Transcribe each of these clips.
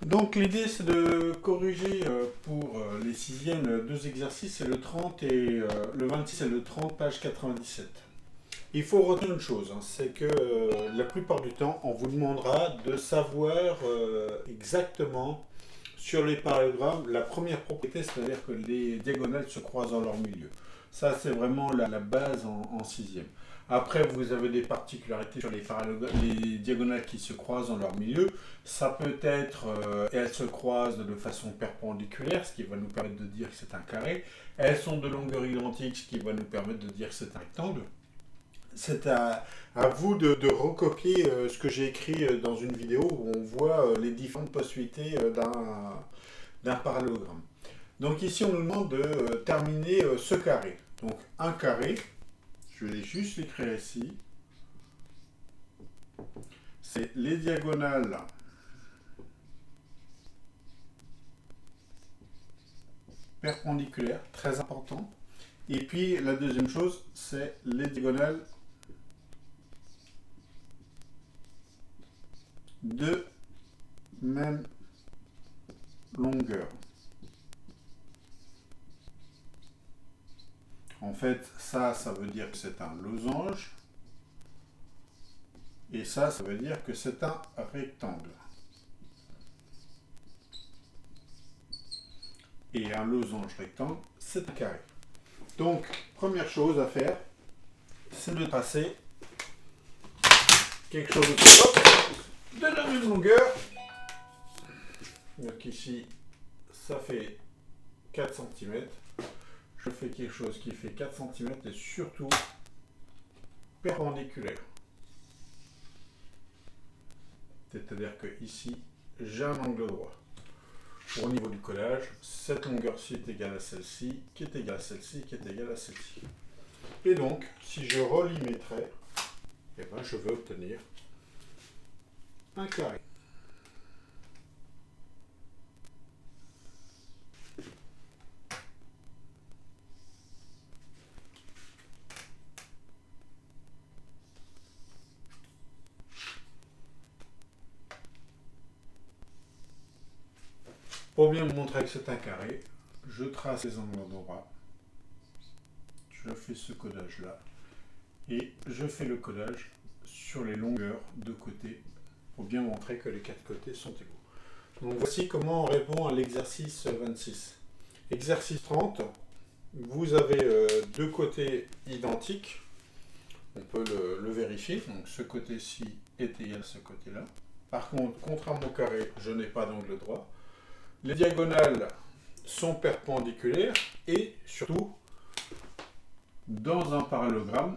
Donc l'idée c'est de corriger pour les sixièmes deux exercices, c'est le 30 et le 26 et le 30, page 97. Il faut retenir une chose, hein, c'est que la plupart du temps, on vous demandera de savoir exactement sur les parallélogrammes la première propriété, c'est-à-dire que les diagonales se croisent dans leur milieu. Ça, c'est vraiment la base en sixième. Après, vous avez des particularités sur les diagonales qui se croisent dans leur milieu. Ça peut être, elles se croisent de façon perpendiculaire, ce qui va nous permettre de dire que c'est un carré. Elles sont de longueur identique, ce qui va nous permettre de dire que c'est un rectangle. C'est à vous de recopier ce que j'ai écrit dans une vidéo où on voit les différentes possibilités d'un parallélogramme. Donc ici, on nous demande de terminer ce carré. Donc un carré, je vais juste l'écrire ici, c'est les diagonales perpendiculaires, très important. Et puis la deuxième chose, c'est les diagonales de même longueur. En fait, ça veut dire que c'est un losange. Et ça veut dire que c'est un rectangle. Et un losange rectangle, c'est un carré. Donc, première chose à faire, c'est de tracer quelque chose de la même longueur. Donc ici, ça fait 4 cm. Je fais quelque chose qui fait 4 cm et surtout perpendiculaire. C'est-à-dire que ici, j'ai un angle droit. Au niveau du collage, cette longueur-ci est égale à celle-ci, qui est égale à celle-ci, qui est égale à celle-ci. Et donc, si je relie mes traits, eh ben, je vais obtenir un carré. Pour bien vous montrer que c'est un carré, je trace les angles droits, je fais ce codage-là, et je fais le codage sur les longueurs de côté, pour bien montrer que les quatre côtés sont égaux. Donc voici comment on répond à l'exercice 26. Exercice 30, vous avez deux côtés identiques, on peut le vérifier, donc ce côté-ci est égal à ce côté-là. Par contre, contrairement au carré, je n'ai pas d'angle droit. Les diagonales sont perpendiculaires et surtout, dans un parallélogramme,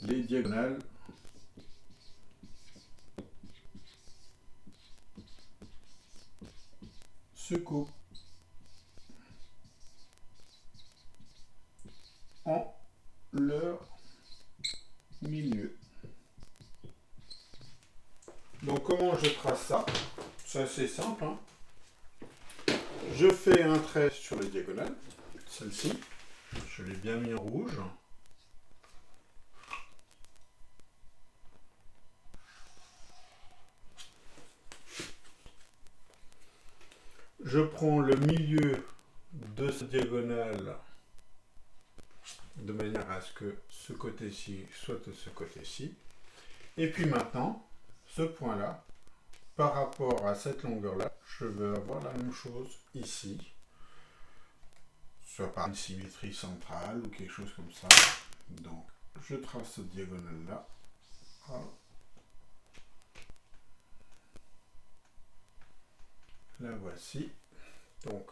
les diagonales se coupent en leur milieu. Donc comment je trace ça? C'est assez simple, hein. Je fais un trait sur les diagonales, celle-ci, je l'ai bien mis en rouge. Je prends le milieu de cette diagonale de manière à ce que ce côté-ci soit de ce côté-ci. Et puis maintenant, ce point-là, par rapport à cette longueur-là, je vais avoir la même chose ici, soit par une symétrie centrale ou quelque chose comme ça. Donc, je trace cette diagonale-là. La voici. Donc,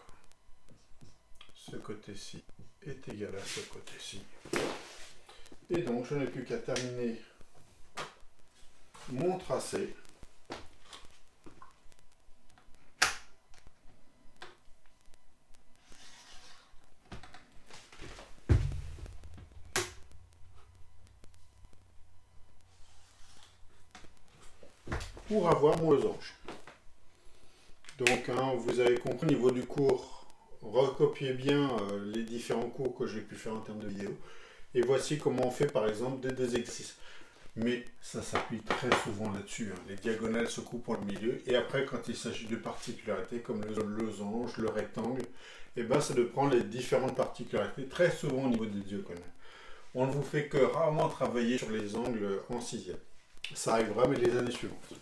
ce côté-ci est égal à ce côté-ci. Et donc, je n'ai plus qu'à terminer mon tracé. Pour avoir mon losange. Donc, hein, vous avez compris au niveau du cours, recopiez bien les différents cours que j'ai pu faire en termes de vidéo. Et voici comment on fait par exemple des exercices. Mais ça s'appuie très souvent là-dessus, hein. Les diagonales se coupent en le milieu. Et après, quand il s'agit de particularités comme le losange, le rectangle, et ben, c'est de prendre les différentes particularités, très souvent au niveau des diagonales. On ne vous fait que rarement travailler sur les angles en sixième. Ça arrivera, mais les années suivantes.